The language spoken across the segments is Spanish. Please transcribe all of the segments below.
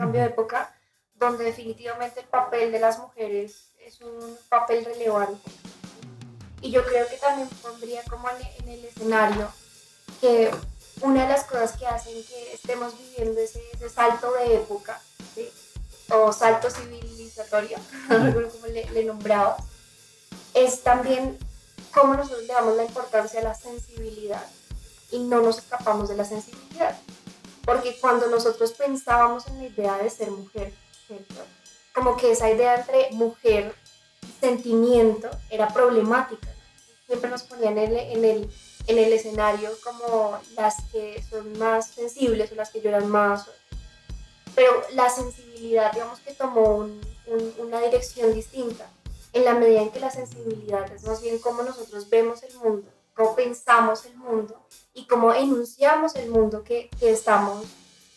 cambio de época donde definitivamente el papel de las mujeres es un papel relevante. Y yo creo que también pondría como en el escenario que una de las cosas que hacen que estemos viviendo ese salto de época, ¿sí? O salto civilizatorio, como le nombraba, es también cómo nosotros le damos la importancia a la sensibilidad y no nos escapamos de la sensibilidad. Porque cuando nosotros pensábamos en la idea de ser mujer, ¿cierto? Como que esa idea entre mujer y sentimiento era problemática, ¿no? Siempre nos ponían en el escenario como las que son más sensibles o las que lloran más, pero la sensibilidad, digamos que tomó una dirección distinta, en la medida en que la sensibilidad es más bien cómo nosotros vemos el mundo, cómo pensamos el mundo y cómo enunciamos el mundo que estamos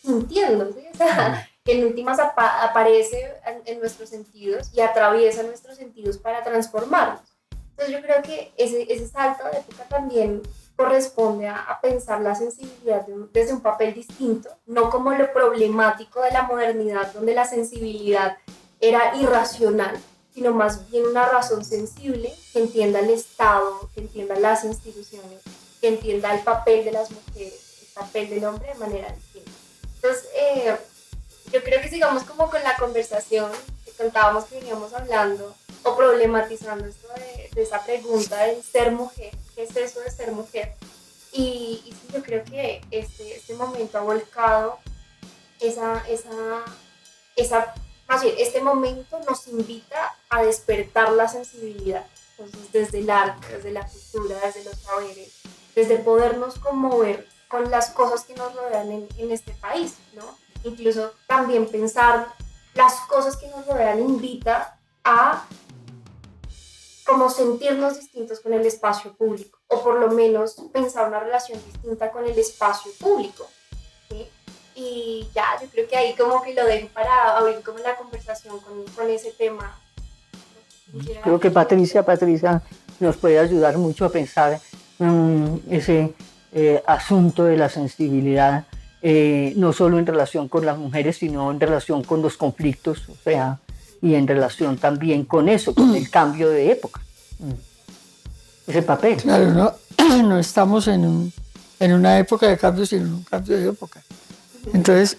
sintiendo, ¿sí? O sea, que en últimas aparece en nuestros sentidos y atraviesa nuestros sentidos para transformarnos. Entonces yo creo que ese salto de época también corresponde a pensar la sensibilidad desde un papel distinto, no como lo problemático de la modernidad, donde la sensibilidad era irracional, sino más bien una razón sensible que entienda el Estado, que entienda las instituciones, que entienda el papel de las mujeres, el papel del hombre de manera distinta. Entonces, yo creo que sigamos como con la conversación que contábamos que veníamos hablando o problematizando esto de esa pregunta del ser mujer, ¿qué es eso de ser mujer? Y sí, yo creo que este momento ha volcado más bien, este momento nos invita a despertar la sensibilidad. Entonces, desde el arte, desde la cultura, desde los saberes, desde podernos conmover con las cosas que nos rodean en este país, ¿no? Incluso también pensar las cosas que nos rodean invita a como sentirnos distintos con el espacio público, o por lo menos pensar una relación distinta con el espacio público, ¿sí? Y ya, yo creo que ahí como que lo dejo para abrir como la conversación con ese tema. Creo que Patricia nos puede ayudar mucho a pensar ese asunto de la sensibilidad, no solo en relación con las mujeres, sino en relación con los conflictos, o sea, y en relación también con eso, con el cambio de época. Ese papel. Claro, no estamos en una época de cambio, sino en un cambio de época. Entonces,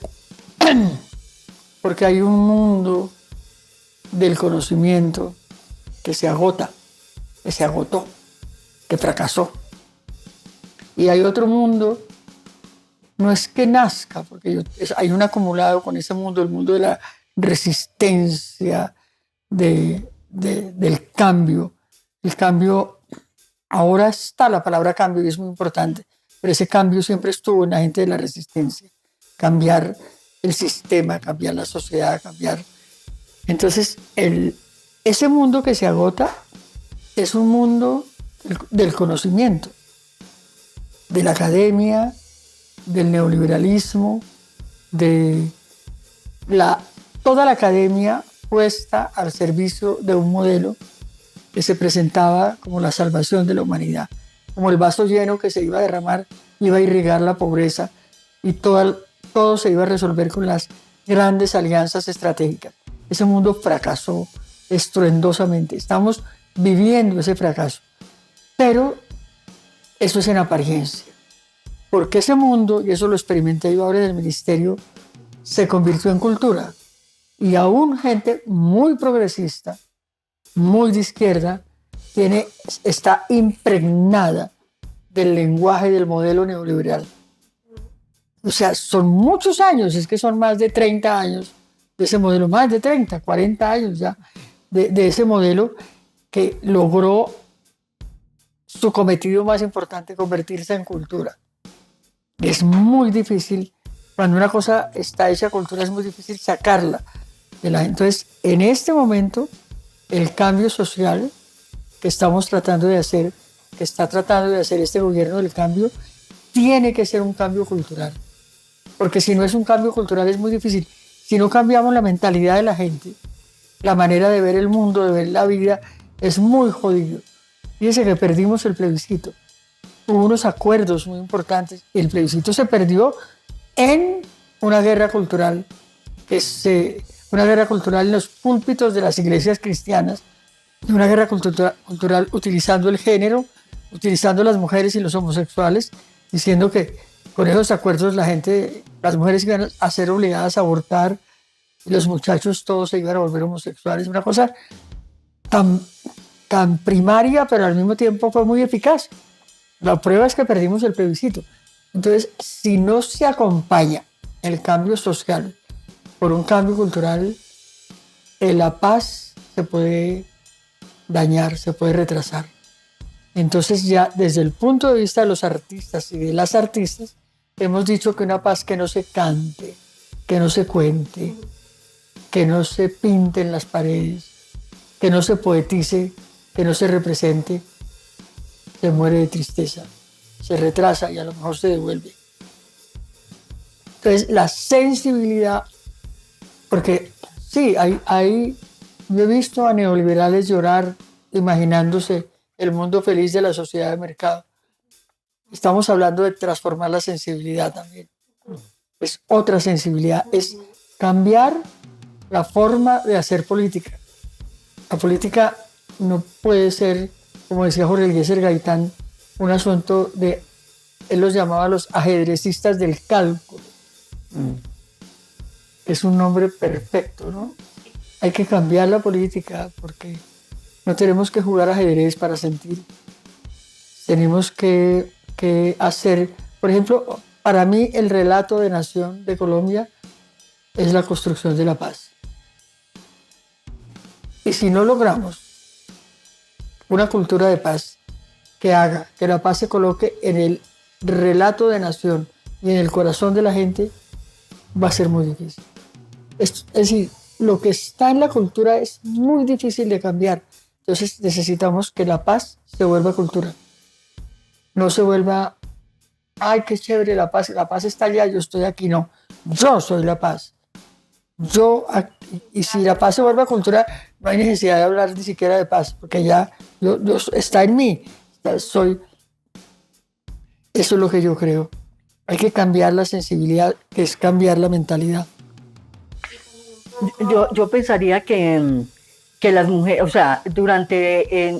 porque hay un mundo del conocimiento que se agota, que se agotó, que fracasó. Y hay otro mundo, no es que nazca, porque hay un acumulado con ese mundo, el mundo de la resistencia, del cambio. El cambio, ahora está la palabra cambio y es muy importante, pero ese cambio siempre estuvo en la gente de la resistencia. Cambiar el sistema, cambiar la sociedad, cambiar. Entonces, ese mundo que se agota es un mundo del conocimiento, de la academia, del neoliberalismo, de toda la academia puesta al servicio de un modelo que se presentaba como la salvación de la humanidad, como el vaso lleno que se iba a derramar, iba a irrigar la pobreza y todo se iba a resolver con las grandes alianzas estratégicas. Ese mundo fracasó estruendosamente. Estamos viviendo ese fracaso. Pero eso es en apariencia. Porque ese mundo, y eso lo experimenté yo ahora en el ministerio, se convirtió en cultura. Y aún gente muy progresista, muy de izquierda, está impregnada del lenguaje del modelo neoliberal. O sea, son muchos años, es que son más de 30 años de ese modelo, más de 30, 40 años ya de ese modelo que logró su cometido más importante, convertirse en cultura. Es muy difícil, cuando una cosa está hecha cultura, es muy difícil sacarla de la gente. Entonces, en este momento, el cambio social que estamos tratando de hacer, que está tratando de hacer este gobierno del cambio, tiene que ser un cambio cultural. Porque si no es un cambio cultural es muy difícil. Si no cambiamos la mentalidad de la gente, la manera de ver el mundo, de ver la vida, es muy jodido. Fíjense que perdimos el plebiscito. Hubo unos acuerdos muy importantes y el plebiscito se perdió en una guerra cultural es una guerra cultural en los púlpitos de las iglesias cristianas, una guerra cultural utilizando el género, utilizando las mujeres y los homosexuales, diciendo que con esos acuerdos las mujeres iban a ser obligadas a abortar y los muchachos todos se iban a volver homosexuales. Una cosa tan primaria, pero al mismo tiempo fue muy eficaz. La prueba es que perdimos el plebiscito. Entonces, si no se acompaña el cambio social por un cambio cultural, la paz se puede dañar, se puede retrasar. Entonces ya desde el punto de vista de los artistas y de las artistas, hemos dicho que una paz que no se cante, que no se cuente, que no se pinte en las paredes, que no se poetice, que no se represente, se muere de tristeza, se retrasa y a lo mejor se devuelve. Entonces la sensibilidad, porque sí, yo he visto a neoliberales llorar imaginándose el mundo feliz de la sociedad de mercado. Estamos hablando de transformar la sensibilidad también. Es otra sensibilidad, es cambiar la forma de hacer política. La política no puede ser, como decía Jorge Eliezer Gaitán, un asunto de, él los llamaba los ajedrecistas del cálculo. Es un nombre perfecto, ¿no? Hay que cambiar la política porque no tenemos que jugar ajedrez para sentir. Tenemos que hacer, por ejemplo, para mí el relato de nación de Colombia es la construcción de la paz. Y si no logramos una cultura de paz que haga que la paz se coloque en el relato de nación y en el corazón de la gente, va a ser muy difícil. Es decir, lo que está en la cultura es muy difícil de cambiar. Entonces necesitamos que la paz se vuelva cultura. No se vuelva, ay, qué chévere la paz está allá, yo estoy aquí. No, yo soy la paz. Y si la paz se vuelve cultura, no hay necesidad de hablar ni siquiera de paz, porque ya está en mí. Eso es lo que yo creo. Hay que cambiar la sensibilidad, que es cambiar la mentalidad. Yo pensaría que las mujeres, o sea, en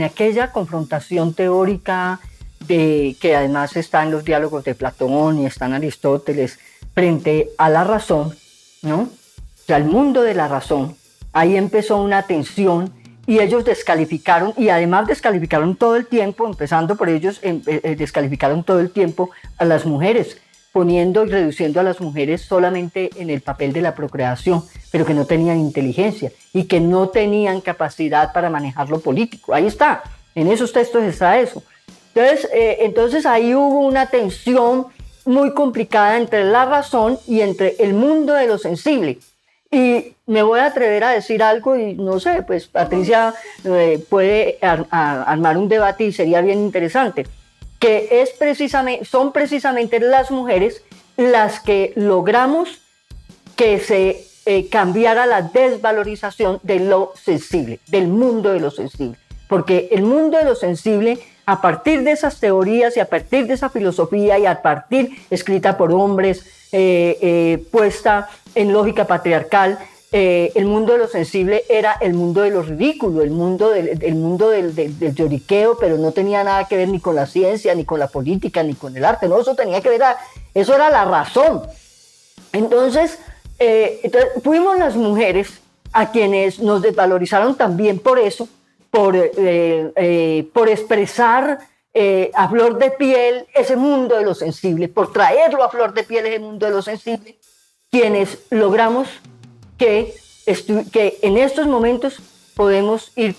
aquella confrontación teórica que además está en los diálogos de Platón y está en Aristóteles, frente a la razón, ¿no? O sea, el mundo de la razón, ahí empezó una tensión y ellos descalificaron, y además descalificaron todo el tiempo, empezando por ellos, descalificaron todo el tiempo a las mujeres, poniendo y reduciendo a las mujeres solamente en el papel de la procreación, pero que no tenían inteligencia y que no tenían capacidad para manejar lo político. Ahí está, en esos textos está eso. Entonces ahí hubo una tensión muy complicada entre la razón y entre el mundo de lo sensible. Y me voy a atrever a decir algo y no sé, pues Patricia puede armar un debate y sería bien interesante, que son precisamente las mujeres las que logramos que se cambiara la desvalorización de lo sensible, del mundo de lo sensible. Porque el mundo de lo sensible, a partir de esas teorías y a partir de esa filosofía y a partir escrita por hombres, puesta en lógica patriarcal, el mundo de lo sensible era el mundo de lo ridículo, el mundo del lloriqueo, pero no tenía nada que ver ni con la ciencia, ni con la política, ni con el arte, no, eso era la razón. Entonces fuimos las mujeres a quienes nos desvalorizaron también por eso, por expresar a flor de piel ese mundo de lo sensible, por traerlo a flor de piel ese mundo de lo sensible, quienes logramos que en estos momentos podemos ir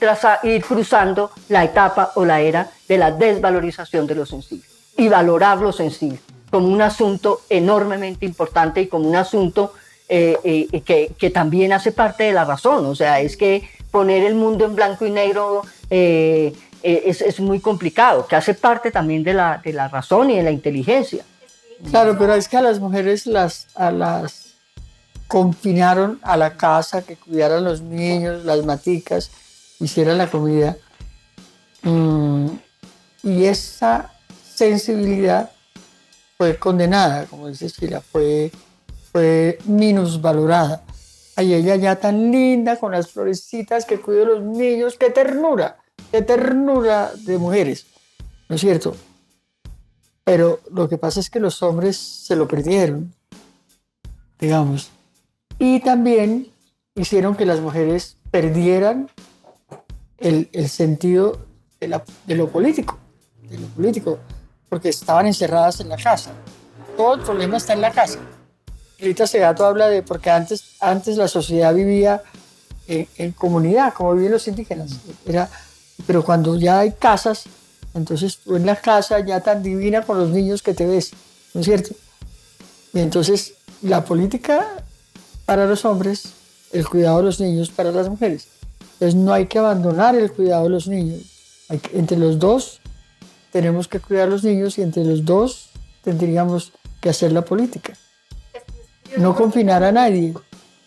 cruzando la etapa o la era de la desvalorización de lo sensible y valorar lo sensible como un asunto enormemente importante y como un asunto que también hace parte de la razón. O sea, es que poner el mundo en blanco y negro es muy complicado, que hace parte también de la razón y de la inteligencia. Claro, pero es que a las mujeres las confinaron a la casa, que cuidaran los niños, las maticas, hicieran la comida. Y esa sensibilidad fue condenada, como dice Sheila, fue fue minusvalorada. Ay, ella ya tan linda con las florecitas que cuida a los niños, qué ternura de mujeres, ¿no es cierto? Pero lo que pasa es que los hombres se lo perdieron, digamos, y también hicieron que las mujeres perdieran el sentido de lo político, porque estaban encerradas en la casa. Todo el problema está en la casa. Rita Segato habla de porque antes la sociedad vivía en comunidad, como vivían los indígenas. Pero cuando ya hay casas, entonces tú en la casa ya tan divina con los niños que te ves, ¿no es cierto? Y entonces la política para los hombres, el cuidado de los niños para las mujeres. Entonces no hay que abandonar el cuidado de los niños. Entre los dos tenemos que cuidar a los niños y entre los dos tendríamos que hacer la política. No confinar a nadie.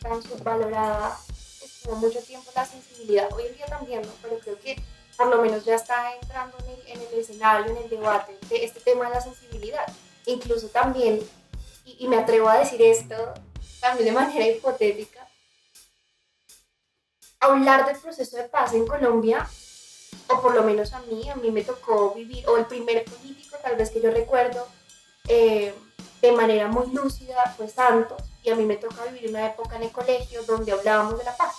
Tan subvalorada estuvo mucho tiempo la sensibilidad. Hoy en día también, ¿no? Pero creo que por lo menos ya está entrando en el escenario, en el debate, de este tema de la sensibilidad. Incluso también, y me atrevo a decir esto también de manera hipotética, hablar del proceso de paz en Colombia, o por lo menos a mí me tocó vivir, o el primer político tal vez que yo recuerdo, de manera muy lúcida fue Santos, y a mí me toca vivir una época en el colegio donde hablábamos de la paz.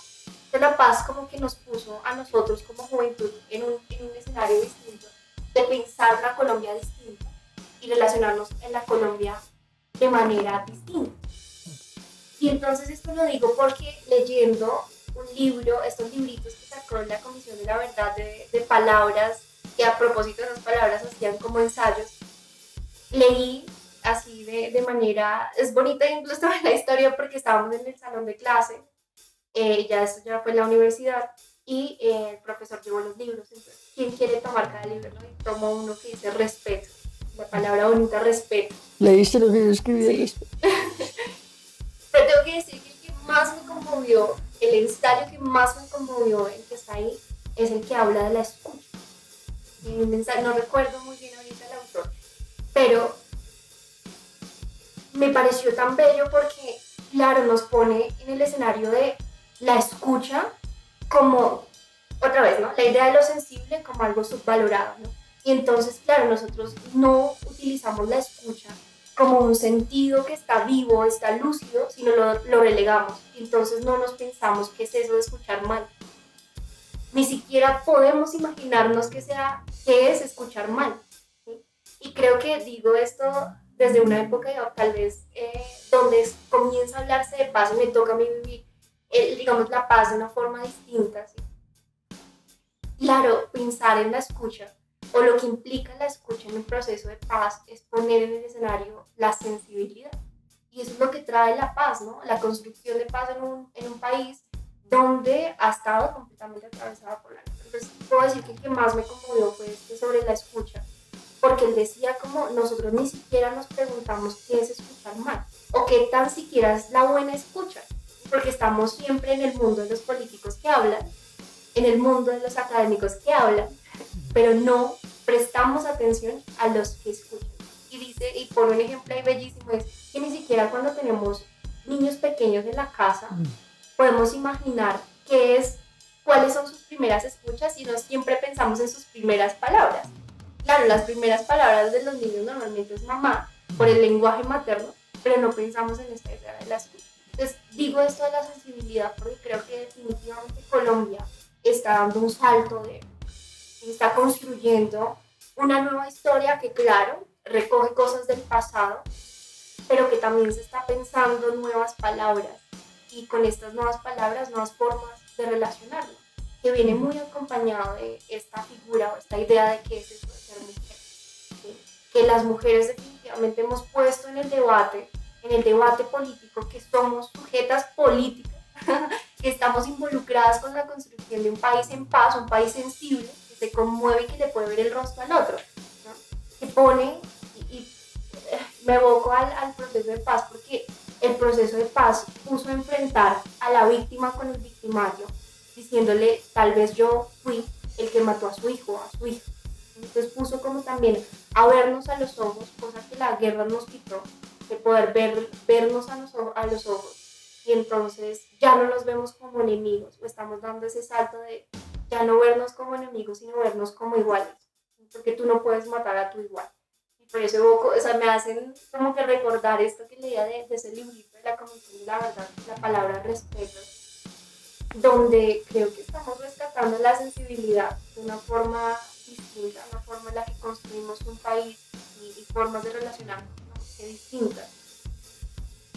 De la paz como que nos puso a nosotros como juventud en un escenario distinto, de pensar una Colombia distinta y relacionarnos en la Colombia de manera distinta. Y entonces esto lo digo porque leyendo un libro, estos libritos que sacó la Comisión de la Verdad de palabras, que a propósito de esas palabras hacían como ensayos, leí así de manera, es bonita incluso la historia porque estábamos en el salón de clase, esto ya fue en la universidad, y el profesor llevó los libros, entonces, ¿quién quiere tomar cada libro? ¿No? Y tomó uno que dice respeto, la palabra bonita, respeto. ¿Leíste lo que yo escribí? Sí. Pero tengo que decir que el que más me conmovió, el ensayo que más me conmovió, el que está ahí, es el que habla de la escucha. No recuerdo muy bien ahorita el autor, pero me pareció tan bello porque, claro, nos pone en el escenario de la escucha como, otra vez, ¿no? La idea de lo sensible como algo subvalorado, ¿no? Y entonces, claro, nosotros no utilizamos la escucha como un sentido que está vivo, está lúcido, sino lo relegamos. Y entonces no nos pensamos qué es eso de escuchar mal. Ni siquiera podemos imaginarnos qué es escuchar mal, ¿sí? Y creo que digo esto desde una época, tal vez, donde comienza a hablarse de paz y me toca a mí vivir, digamos, la paz de una forma distinta, ¿sí? Claro, pensar en la escucha o lo que implica la escucha en un proceso de paz es poner en el escenario la sensibilidad. Y eso es lo que trae la paz, ¿no? La construcción de paz en un país donde ha estado completamente atravesada por la guerra. Entonces, puedo decir que el que más me conmovió fue sobre la escucha, porque él decía como nosotros ni siquiera nos preguntamos qué es escuchar mal, o qué tan siquiera es la buena escucha, porque estamos siempre en el mundo de los políticos que hablan, en el mundo de los académicos que hablan, pero no prestamos atención a los que escuchan. Y dice, y por un ejemplo ahí bellísimo, es que ni siquiera cuando tenemos niños pequeños en la casa podemos imaginar cuáles son sus primeras escuchas, sino siempre pensamos en sus primeras palabras. Claro, las primeras palabras de los niños normalmente es mamá, por el lenguaje materno, pero no pensamos en esta idea de la escucha. Entonces digo esto de la sensibilidad porque creo que definitivamente Colombia está dando un salto está construyendo una nueva historia que, claro, recoge cosas del pasado, pero que también se está pensando nuevas palabras y con estas nuevas palabras, nuevas formas de relacionarlo, que viene muy acompañado de esta figura o esta idea de que es eso de ser mujer, ¿sí? Que las mujeres definitivamente hemos puesto en el debate político, que somos sujetas políticas, que estamos involucradas con la construcción de un país en paz, un país sensible, que se conmueve y que le puede ver el rostro al otro, ¿no? Que pone, y me evoco al proceso de paz, porque el proceso de paz puso a enfrentar a la víctima con el victimario, diciéndole, tal vez yo fui el que mató a su hijo, a su hija. Entonces puso como también a vernos a los ojos, cosa que la guerra nos quitó, de poder vernos a los ojos, y entonces ya no nos vemos como enemigos, o estamos dando ese salto de ya no vernos como enemigos, sino vernos como iguales, porque tú no puedes matar a tu igual. Y por eso o sea, me hacen como que recordar esto que leía de ese librito de la Comisión de la Verdad, la palabra respeto, donde creo que estamos rescatando la sensibilidad de una forma distinta, una forma en la que construimos un país y formas de relacionarnos, ¿no? Que distintas.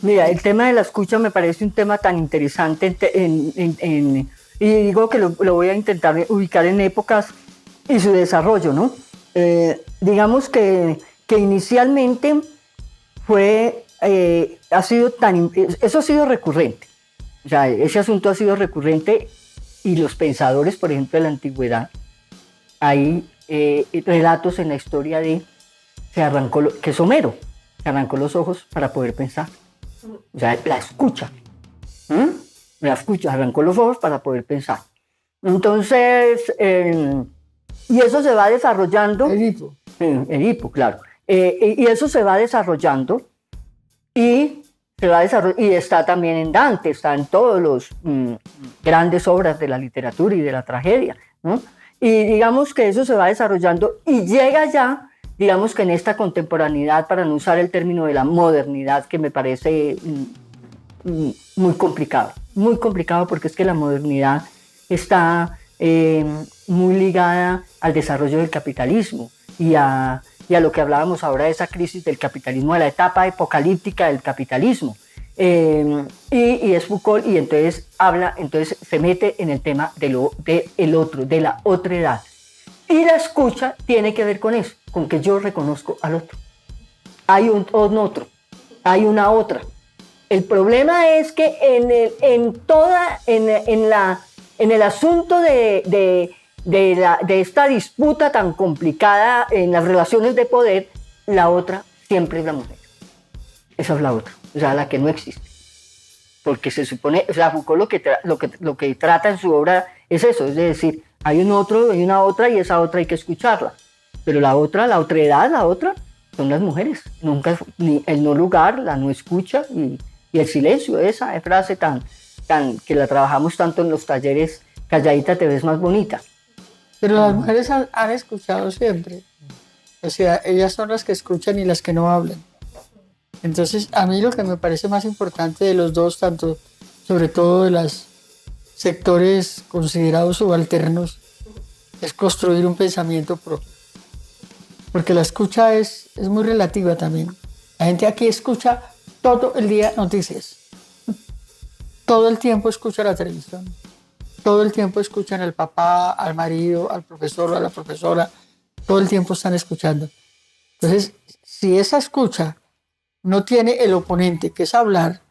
Mira, el tema de la escucha me parece un tema tan interesante y digo que lo voy a intentar ubicar en épocas y su desarrollo, ¿no? Digamos que inicialmente eso ha sido recurrente. O sea, ese asunto ha sido recurrente y los pensadores, por ejemplo, de la antigüedad, hay relatos en la historia de que es Homero, se arrancó los ojos para poder pensar. O sea, la escucha. La escucha, arrancó los ojos para poder pensar. Entonces, y eso se va desarrollando. Edipo, claro. Y eso se va desarrollando y está también en Dante, está en todas las grandes obras de la literatura y de la tragedia, ¿no? Y digamos que eso se va desarrollando y llega ya, digamos que en esta contemporaneidad, para no usar el término de la modernidad, que me parece muy complicado porque es que la modernidad está muy ligada al desarrollo del capitalismo y a lo que hablábamos ahora de esa crisis del capitalismo, de la etapa apocalíptica del capitalismo. Y es Foucault, y entonces se mete en el tema de la otredad. Y la escucha tiene que ver con eso, con que yo reconozco al otro. Hay un otro, hay una otra. El problema es que en el asunto de esta disputa tan complicada en las relaciones de poder, la otra siempre es la mujer. Esa es la otra, o sea, la que no existe. Porque se supone, o sea, Foucault lo que trata en su obra es eso, es decir, hay un otro, hay una otra, y esa otra hay que escucharla. Pero la otredad, son las mujeres. Nunca, ni el no lugar, la no escucha y el silencio, esa frase tan que la trabajamos tanto en los talleres, calladita te ves más bonita. Pero las mujeres han escuchado siempre. O sea, ellas son las que escuchan y las que no hablan. Entonces, a mí lo que me parece más importante de los dos, tanto sobre todo de los sectores considerados subalternos, es construir un pensamiento propio. Porque la escucha es muy relativa también. La gente aquí escucha todo el día noticias. Todo el tiempo escucha la televisión. Todo el tiempo escuchan al papá, al marido, al profesor o a la profesora. Todo el tiempo están escuchando. Entonces, si esa escucha no tiene el oponente, que es hablar,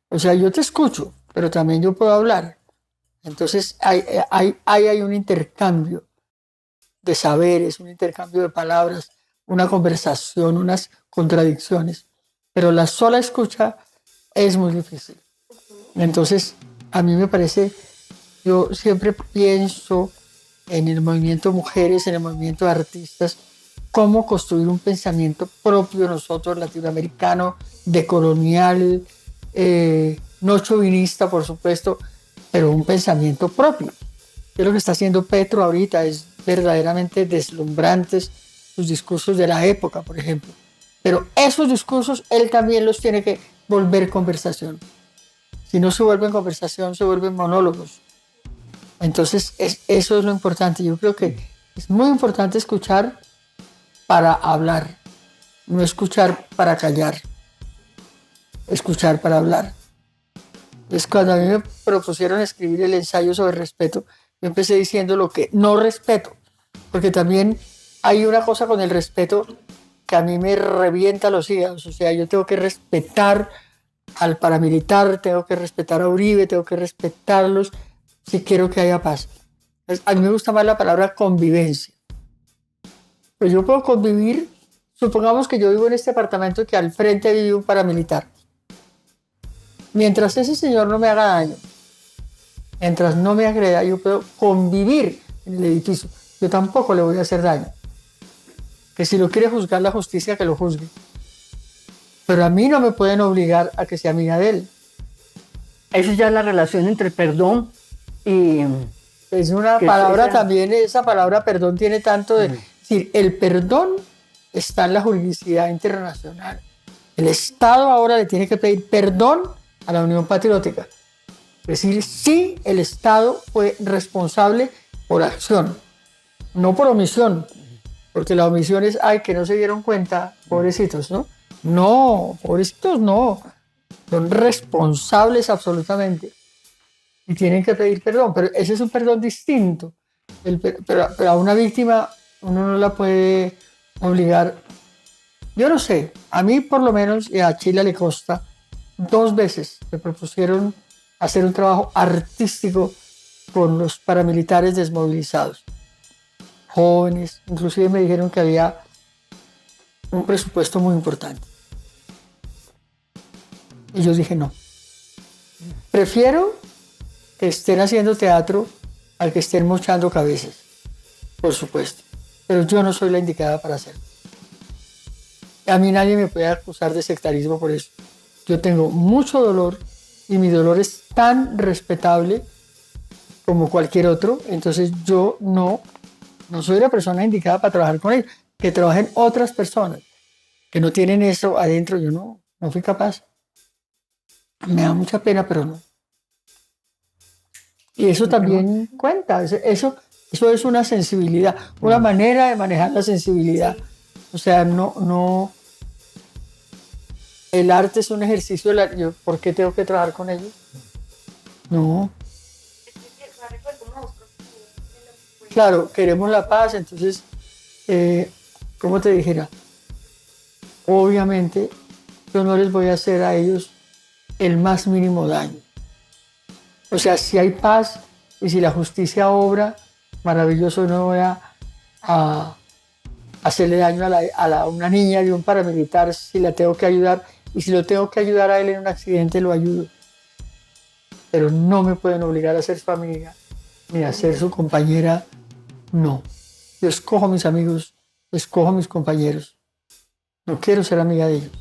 o sea, yo te escucho, pero también yo puedo hablar. Entonces, hay un intercambio de saberes, un intercambio de palabras, una conversación, unas contradicciones. Pero la sola escucha es muy difícil. Entonces, a mí me parece, yo siempre pienso en el movimiento mujeres, en el movimiento de artistas, cómo construir un pensamiento propio nosotros, latinoamericano, decolonial, no chauvinista, por supuesto, pero un pensamiento propio. Que lo que está haciendo Petro ahorita es verdaderamente deslumbrantes, sus discursos de la época, por ejemplo. Pero esos discursos él también los tiene que volver conversación. Si no se vuelven conversación, se vuelven monólogos. Entonces, eso es lo importante. Yo creo que es muy importante escuchar para hablar, no escuchar para callar, escuchar para hablar. Entonces, cuando a mí me propusieron escribir el ensayo sobre respeto, yo empecé diciendo lo que no respeto, porque también hay una cosa con el respeto que a mí me revienta los hígados. O sea, yo tengo que respetar al paramilitar, tengo que respetar a Uribe, tengo que respetarlos si quiero que haya paz. Entonces, a mí me gusta más la palabra convivencia. Pues yo puedo convivir, supongamos que yo vivo en este apartamento y que al frente vive un paramilitar. Mientras ese señor no me haga daño, mientras no me agreda, yo puedo convivir en el edificio. Yo tampoco le voy a hacer daño. Que si lo quiere juzgar la justicia, que lo juzgue. pero a mí no me pueden obligar a que sea amiga de él. Eso ya es la relación entre perdón y... Es una palabra también, esa palabra perdón tiene tanto de... Es decir, el perdón está en la juridicidad internacional. El Estado ahora le tiene que pedir perdón a la Unión Patriótica. Es decir, sí, el Estado fue responsable por acción, no por omisión, porque la omisión es, ay, que no se dieron cuenta, pobrecitos, ¿no? No, pobrecitos no, son responsables absolutamente y tienen que pedir perdón, pero ese es un perdón distinto. Pero a una víctima uno no la puede obligar. Yo no sé, a mí por lo menos y a Chile le Costa 2 veces me propusieron hacer un trabajo artístico con los paramilitares desmovilizados, jóvenes, inclusive me dijeron que había un presupuesto muy importante. Y yo dije no, prefiero que estén haciendo teatro al que estén mochando cabezas, por supuesto, pero yo no soy la indicada para hacerlo. A mí nadie me puede acusar de sectarismo por eso. Yo tengo mucho dolor y mi dolor es tan respetable como cualquier otro, entonces yo no soy la persona indicada para trabajar con ellos. Que trabajen otras personas que no tienen eso adentro, yo no fui capaz. Me da mucha pena, pero no. Y eso también cuenta, eso es una sensibilidad, una manera de manejar la sensibilidad. O sea, no el arte es un ejercicio, ¿por qué tengo que trabajar con ellos? No. Claro, queremos la paz, entonces, ¿cómo te dijera? Obviamente, yo no les voy a hacer a ellos el más mínimo daño. O sea, si hay paz y si la justicia obra, maravilloso, no voy a hacerle daño a una niña de un paramilitar si la tengo que ayudar. Y si lo tengo que ayudar a él en un accidente, lo ayudo. Pero no me pueden obligar a ser su amiga ni a ser su compañera. No. Yo escojo a mis amigos, escojo a mis compañeros. No quiero ser amiga de ellos.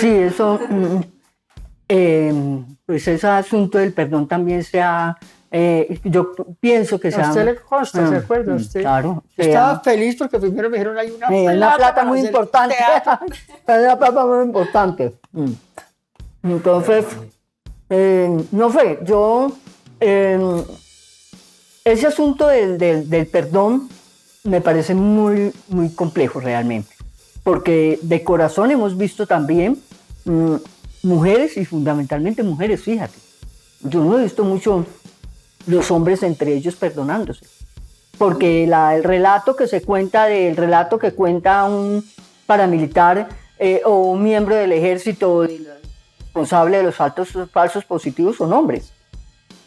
Sí, eso... pues ese asunto del perdón también yo pienso que a usted le consta, ¿se acuerda? Usted claro. Estaba feliz porque primero me dijeron hay una plata muy importante. Una plata muy importante. Entonces, no sé, yo... ese asunto del perdón me parece muy, muy complejo realmente. Porque de corazón hemos visto también... mujeres y fundamentalmente mujeres, fíjate. Yo no he visto mucho los hombres entre ellos perdonándose. Porque el relato que cuenta un paramilitar o un miembro del ejército responsable de los falsos positivos son hombres.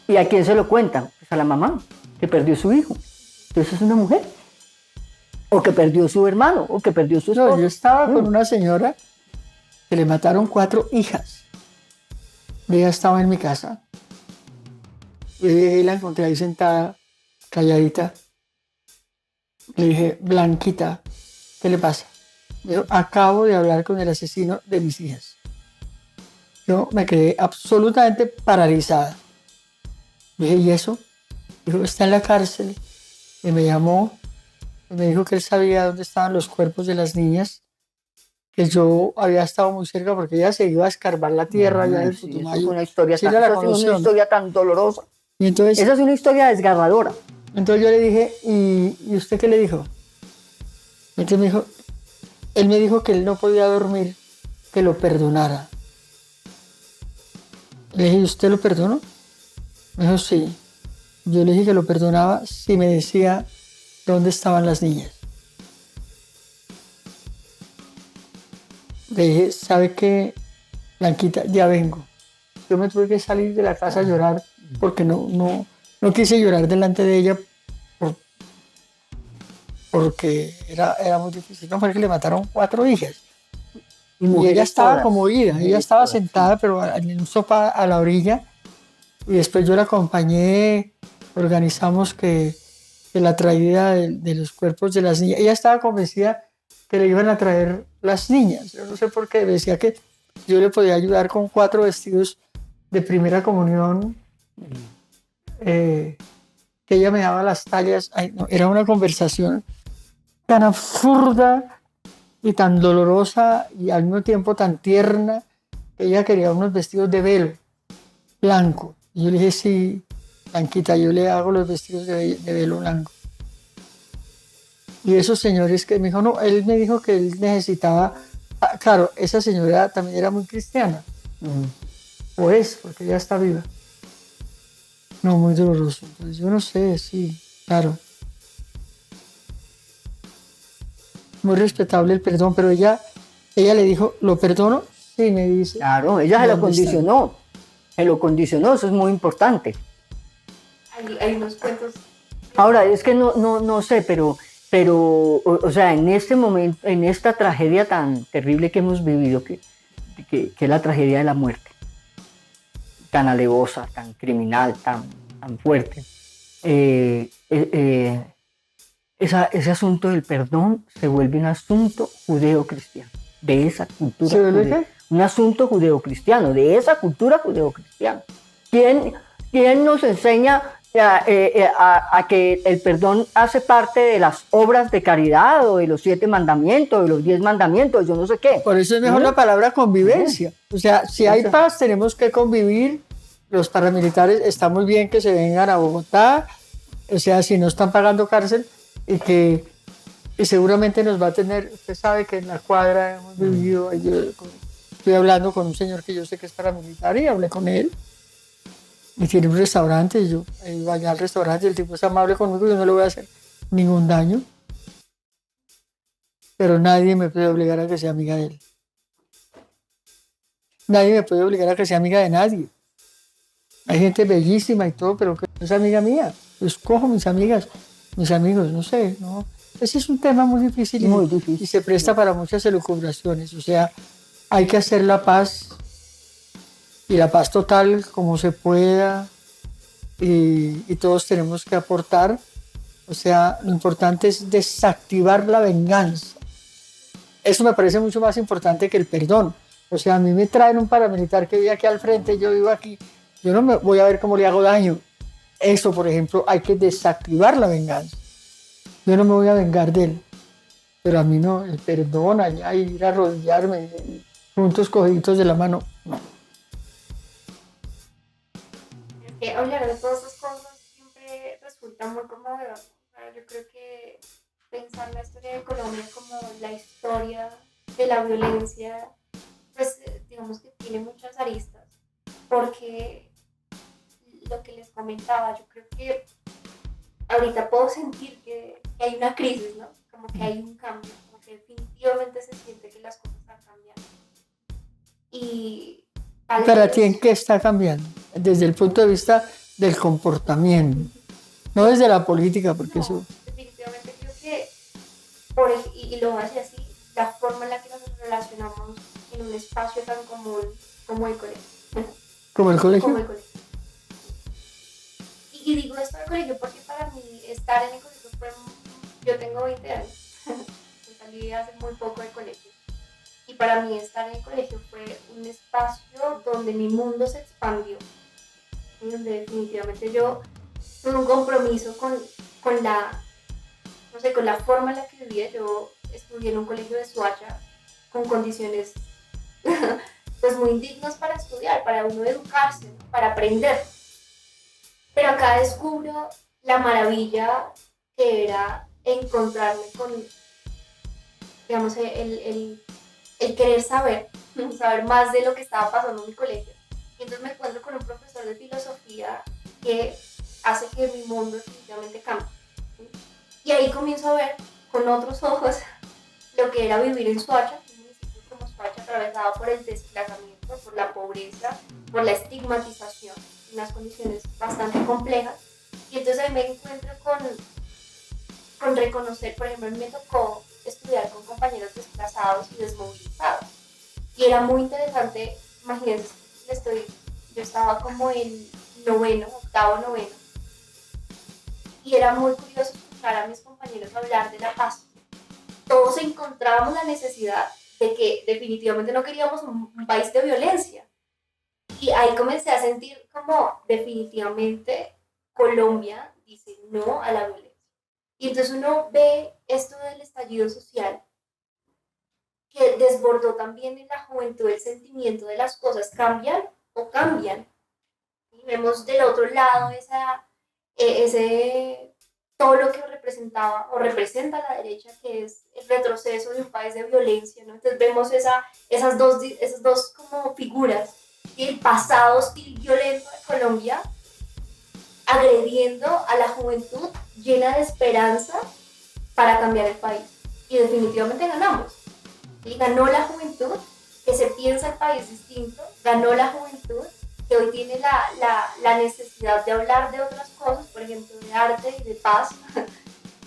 ¿Y a quién se lo cuentan? Pues a la mamá, que perdió su hijo. Entonces es una mujer. O que perdió su hermano, o que perdió su esposo. Yo estaba con una señora que le mataron 4 hijas. Ella estaba en mi casa. Y la encontré ahí sentada, calladita. Le dije, Blanquita, ¿qué le pasa? Yo acabo de hablar con el asesino de mis hijas. Yo me quedé absolutamente paralizada. Le dije, ¿y eso? Dijo, está en la cárcel. Y me llamó y me dijo que él sabía dónde estaban los cuerpos de las niñas, que yo había estado muy cerca porque ella se iba a escarbar la tierra allá del Putumayo. Es una historia tan dolorosa. Y entonces, esa es una historia desgarradora. Entonces yo le dije, ¿y usted qué le dijo? Entonces él me dijo que él no podía dormir, que lo perdonara. Le dije, ¿y usted lo perdonó? Me dijo, sí. Yo le dije que lo perdonaba si me decía dónde estaban las niñas. Le dije, ¿sabe qué, Blanquita? Ya vengo. Yo me tuve que salir de la casa a llorar porque no quise llorar delante de ella porque era muy difícil. No fue que le mataron 4 hijas. Y ella estaba como ida. Ella estaba sentada, pero en un sofá a la orilla. Y después yo la acompañé, organizamos que la traída de los cuerpos de las niñas. Ella estaba convencida que le iban a traer las niñas. Yo no sé por qué, decía que yo le podía ayudar con 4 vestidos de primera comunión, que ella me daba las tallas. Ay, no, era una conversación tan absurda y tan dolorosa y al mismo tiempo tan tierna, que ella quería unos vestidos de velo blanco. Y yo le dije, sí, Blanquita, yo le hago los vestidos de velo blanco. Y esos señores que me dijo, no, él me dijo que él necesitaba, claro, esa señora también era muy cristiana, o es, porque ya está viva. No, muy doloroso. Entonces, yo no sé, sí, claro. Muy respetable el perdón, pero ella le dijo, ¿lo perdono? Sí, me dice. Claro, ella se lo condicionó, eso es muy importante. Hay unos cuentos. Ahora, es que no sé, pero o sea, en este momento, en esta tragedia tan terrible que hemos vivido, que es la tragedia de la muerte, tan alevosa, tan criminal, tan fuerte, ese asunto del perdón se vuelve un asunto judeo-cristiano, de esa cultura. ¿Se vuelve qué? Un asunto judeo-cristiano, de esa cultura judeo-cristiana. ¿Quién nos enseña a que el perdón hace parte de las obras de caridad o de los 7 mandamientos, de los 10 mandamientos, yo no sé qué? Por eso es mejor la palabra convivencia. O sea, si hay paz, tenemos que convivir. Los paramilitares, está muy bien que se vengan a Bogotá, o sea, si no están pagando cárcel, y seguramente nos va a tener, usted sabe que en la cuadra hemos vivido, yo estoy hablando con un señor que yo sé que es paramilitar y hablé con él, y tiene un restaurante, y yo iba allá al restaurante, y el tipo es amable conmigo, yo no le voy a hacer ningún daño, pero nadie me puede obligar a que sea amiga de él. Nadie me puede obligar a que sea amiga de nadie. Hay gente bellísima y todo, pero que no es amiga mía. Yo escojo mis amigas, mis amigos, no sé, ¿no? Ese es un tema muy difícil, y se presta para muchas elucubraciones. O sea, hay que hacer la paz, y la paz total como se pueda, y todos tenemos que aportar. O sea, lo importante es desactivar la venganza. Eso me parece mucho más importante que el perdón. O sea, a mí me traen un paramilitar que vive aquí al frente, yo vivo aquí, yo no me voy a ver cómo le hago daño. Eso, por ejemplo, hay que desactivar la venganza. Yo no me voy a vengar de él, pero a mí no, el perdón, allá ir a arrodillarme, juntos cogiditos de la mano, no. Es que hablar de todas esas cosas siempre resulta muy conmovedor. O sea, yo creo que pensar la historia de Colombia como la historia de la violencia, pues digamos que tiene muchas aristas, porque lo que les comentaba, yo creo que ahorita puedo sentir que hay una crisis, ¿no? Como que hay un cambio, como que definitivamente se siente que las cosas están cambiando. Y ¿Para ti en qué está cambiando? Desde el punto de vista del comportamiento, no desde la política, porque no, eso... definitivamente creo que, y lo hace así, la forma en la que nos relacionamos en un espacio tan común como el colegio. ¿Como el colegio? Como el colegio. Y digo esto del colegio porque para mí estar en el colegio fue... Yo tengo 20 años, salí hace muy poco del colegio. Y para mí estar en el colegio fue un espacio donde mi mundo se expandió. Y donde definitivamente yo tuve un compromiso con la, no sé, con la forma en la que vivía. Yo estudié en un colegio de Soacha con condiciones pues muy dignas para estudiar, para uno educarse, ¿no? Para aprender. Pero acá descubro la maravilla que era encontrarme con, digamos, el querer saber más de lo que estaba pasando en mi colegio. Y entonces me encuentro con un profesor de filosofía que hace que mi mundo definitivamente cambie. ¿Sí? Y ahí comienzo a ver con otros ojos lo que era vivir en Soacha, un municipio como Soacha atravesado por el desplazamiento, por la pobreza, por la estigmatización, unas condiciones bastante complejas. Y entonces ahí me encuentro con reconocer, por ejemplo, me tocó estudiar con compañeros desplazados y desmovilizados. Y era muy interesante, imagínense, yo estaba como en octavo noveno, y era muy curioso escuchar a mis compañeros hablar de la paz. todos encontrábamos la necesidad de que definitivamente no queríamos un país de violencia. Y ahí comencé a sentir como definitivamente Colombia dice no a la violencia. Y entonces uno ve esto del estallido social que desbordó también en la juventud el sentimiento de las cosas cambian o cambian. Y vemos del otro lado todo lo que representaba o representa la derecha, que es el retroceso de un país de violencia, ¿no? Entonces vemos esas dos como figuras, el pasado hostil violento de Colombia agrediendo a la juventud llena de esperanza para cambiar el país. Y definitivamente ganamos. ¿Sí? Ganó la juventud que se piensa el país distinto, ganó la juventud que hoy tiene la necesidad de hablar de otras cosas, por ejemplo, de arte y de paz.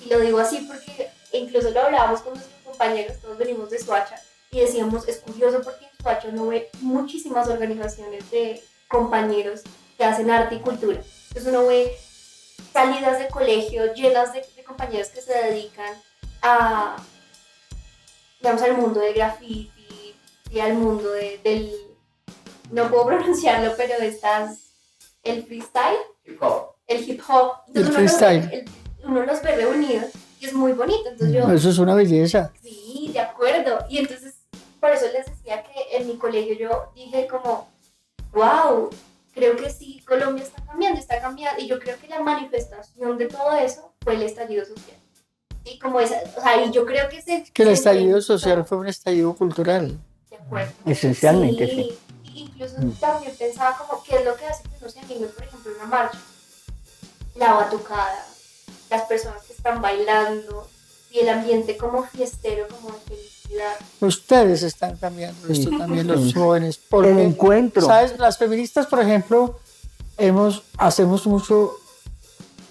Y lo digo así porque incluso lo hablábamos con nuestros compañeros, todos venimos de Soacha, y decíamos, es curioso porque en Soacha uno ve muchísimas organizaciones de compañeros que hacen arte y cultura. Entonces uno ve salidas de colegio llenas de compañeros que se dedican a, digamos, al mundo del graffiti y al mundo del, no puedo pronunciarlo, pero el freestyle, el hip hop. El freestyle. Uno los ve reunidos y es muy bonito. Entonces eso es una belleza. Sí, de acuerdo. Y entonces, por eso les decía que en mi colegio yo dije como, wow, creo que sí, Colombia está cambiando. Y yo creo que la manifestación de todo eso fue el estallido social. Y como y yo creo que el estallido social fue un estallido cultural. De acuerdo. Esencialmente, sí. Incluso también pensaba como, ¿qué es lo que hace que uno se anime, por ejemplo, en una marcha? La batucada, las personas que están bailando, y el ambiente como fiestero, como de felicidad. Ustedes están cambiando esto también, los jóvenes. Porque, el encuentro. ¿Sabes? Las feministas, por ejemplo, hacemos mucho,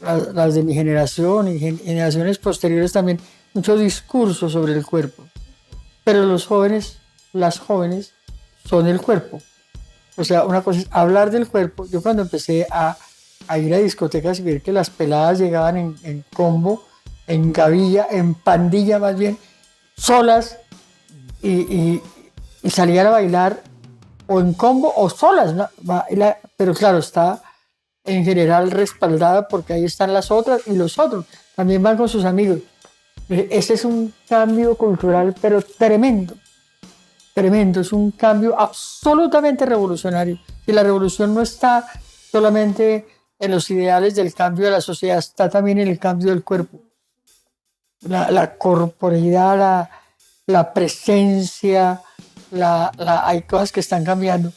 las de mi generación y generaciones posteriores también, mucho discurso sobre el cuerpo. Pero los jóvenes, las jóvenes, son el cuerpo. O sea, una cosa es hablar del cuerpo. Yo cuando empecé a ir a discotecas y ver que las peladas llegaban en combo, en gavilla, en pandilla más bien, solas y salían a bailar o en combo o solas, ¿no? Pero claro, está en general respaldada porque ahí están las otras y los otros. También van con sus amigos. Ese es un cambio cultural, pero tremendo. Tremendo, es un cambio absolutamente revolucionario. Y la revolución no está solamente en los ideales del cambio de la sociedad, está también en el cambio del cuerpo. La corporeidad, la presencia, hay cosas que están cambiando,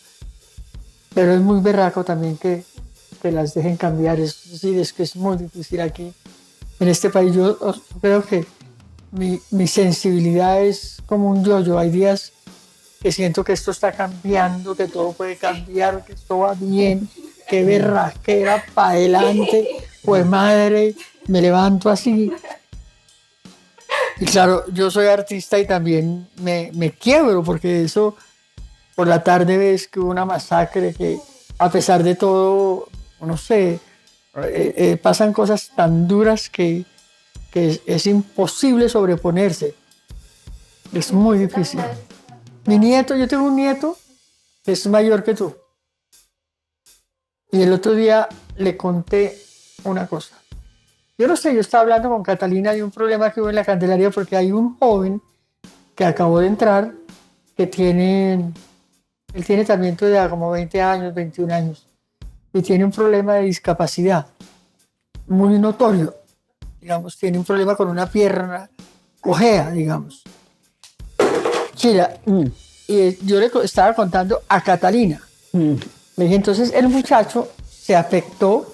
pero es muy berraco también que las dejen cambiar. Es decir, es que es muy difícil aquí, en este país. Yo creo que mi sensibilidad es como un yo-yo. Hay días que siento que esto está cambiando, que todo puede cambiar, que esto va bien, que berraquera para adelante, pues madre, me levanto así. Y claro, yo soy artista y también me quiebro, porque eso, por la tarde ves que hubo una masacre, que a pesar de todo, no sé, pasan cosas tan duras que es imposible sobreponerse. Es muy difícil. Mi nieto, yo tengo un nieto que es mayor que tú. Y el otro día le conté una cosa. Yo no sé, yo estaba hablando con Catalina de un problema que hubo en la Candelaria porque hay un joven que acabó de entrar que él tiene también tu edad, como 20 años, 21 años, y tiene un problema de discapacidad muy notorio. Digamos, tiene un problema con una pierna cojea, digamos. Chila, y yo le estaba contando a Catalina. Le dije, entonces el muchacho se afectó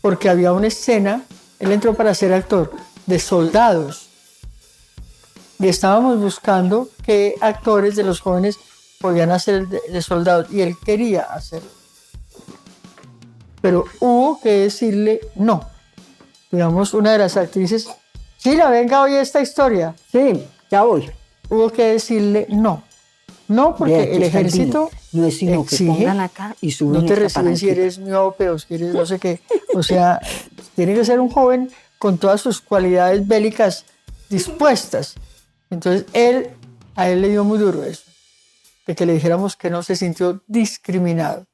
porque había una escena, él entró para ser actor, de soldados. Y estábamos buscando qué actores de los jóvenes podían hacer de soldados, y él quería hacerlo. Pero hubo que decirle no. Digamos, una de las actrices, Chila, venga, oye esta historia. Sí, ya voy. Hubo que decirle no. No, porque el ejército no es sino exige, que pongan acá y suben. No te reciben si eres miope o si eres no sé qué. O sea, tiene que ser un joven con todas sus cualidades bélicas dispuestas. Entonces a él le dio muy duro eso, de que le dijéramos que no, se sintió discriminado.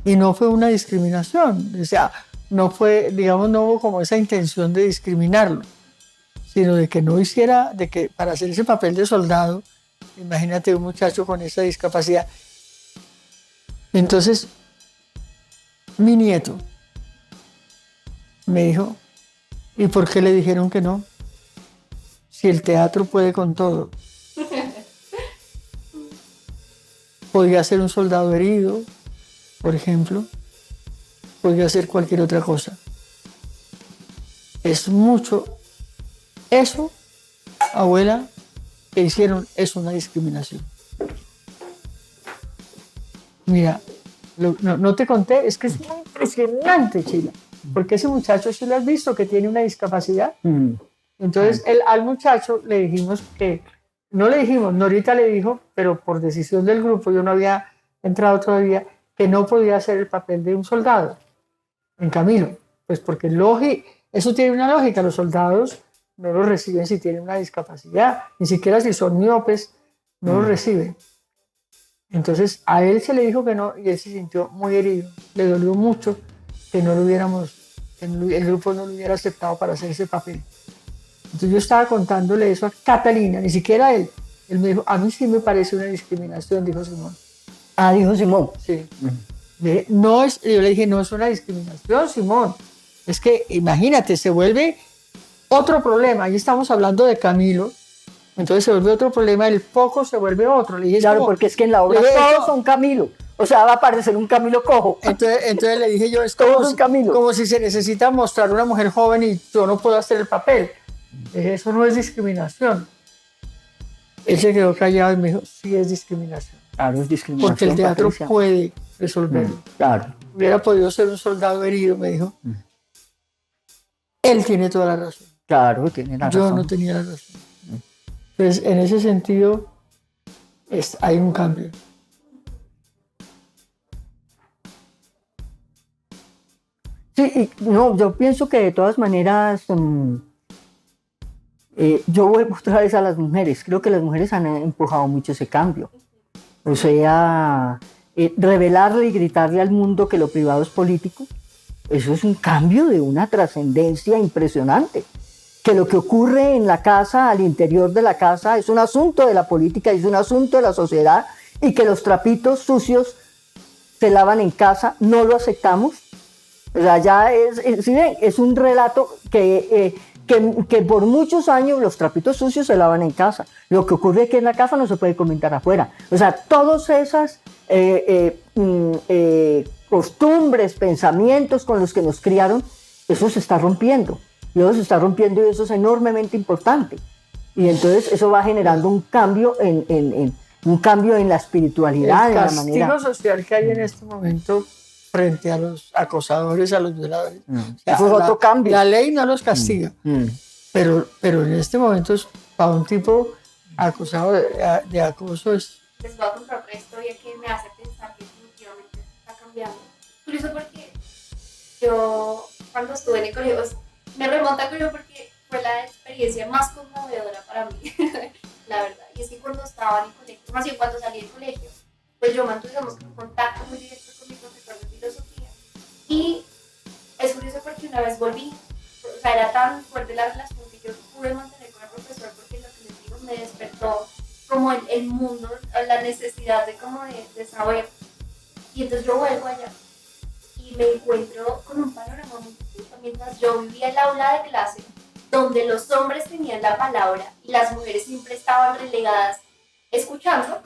Y no fue una discriminación, o sea, no fue, digamos, no hubo como esa intención de discriminarlo, sino de que no hiciera, de que para hacer ese papel de soldado, imagínate un muchacho con esa discapacidad. Entonces, mi nieto me dijo, ¿y por qué le dijeron que no? Si el teatro puede con todo. Podía ser un soldado herido, por ejemplo, podría ser cualquier otra cosa. Es mucho. Eso, abuela, que hicieron es una discriminación. Mira, no te conté, es que es muy impresionante, Chila, porque ese muchacho, si lo has visto, que tiene una discapacidad. Entonces, al muchacho le dijimos que, no le dijimos, Norita le dijo, pero por decisión del grupo, yo no había entrado todavía, que no podía hacer el papel de un soldado en Camilo, pues porque eso tiene una lógica, los soldados no lo reciben si tienen una discapacidad, ni siquiera si son miopes, no lo reciben. Entonces a él se le dijo que no y él se sintió muy herido, le dolió mucho que no lo hubiéramos, que el grupo no lo hubiera aceptado para hacer ese papel. Entonces yo estaba contándole eso a Catalina, ni siquiera él me dijo, a mí sí me parece una discriminación, dijo Simón. Ah, dijo Simón. Sí. Yo le dije, no es una discriminación, Simón. Es que, imagínate, se vuelve otro problema. Ahí estamos hablando de Camilo. Entonces se vuelve otro problema, el poco se vuelve otro. Le dije, claro, porque es que en la obra todos son Camilo. O sea, va a parecer un Camilo cojo. Entonces le dije yo, es como si se necesita mostrar una mujer joven y yo no puedo hacer el papel. Dije, eso no es discriminación. Él se quedó callado y me dijo, sí es discriminación. Claro, es discriminación. Porque el teatro puede resolverlo. Claro. Hubiera podido ser un soldado herido, me dijo. Él tiene toda la razón. Claro, tiene la razón. Yo no tenía la razón. Entonces, en ese sentido, hay un cambio. Sí, yo pienso que de todas maneras, yo vuelvo otra vez a las mujeres. Creo que las mujeres han empujado mucho ese cambio. O sea, revelarle y gritarle al mundo que lo privado es político, eso es un cambio de una trascendencia impresionante. Que lo que ocurre en la casa, al interior de la casa, es un asunto de la política, es un asunto de la sociedad, y que los trapitos sucios se lavan en casa, no lo aceptamos. O sea, ya es un relato que por muchos años los trapitos sucios se lavan en casa. Lo que ocurre aquí en la casa no se puede comentar afuera. O sea, todas esas costumbres, pensamientos con los que nos criaron, eso se está rompiendo. Y eso se está rompiendo y eso es enormemente importante. Y entonces eso va generando un cambio en la espiritualidad, en la manera. El castigo social que hay en este momento frente a los acosadores, a los violadores. O sea, eso es otro cambio. La ley no los castiga, pero en este momento para un tipo acusado de acoso es... Les voy a contar otra historia que me hace pensar que definitivamente está cambiando. Curioso porque yo cuando estuve en el colegio, me remonta a colegio porque fue la experiencia más conmovedora para mí, la verdad. Y es que cuando estaba en el colegio, más bien cuando salí del colegio, pues yo mantuve un contacto muy directo con mi profesor de filosofía. Y es curioso porque una vez volví, o sea, era tan fuerte la relación que yo pude mantener con el profesor porque lo que les digo me despertó como el mundo, la necesidad de saber. Y entonces yo vuelvo allá y me encuentro con un panorama muy distinto. Mientras yo vivía el aula de clase, donde los hombres tenían la palabra y las mujeres siempre estaban relegadas escuchando,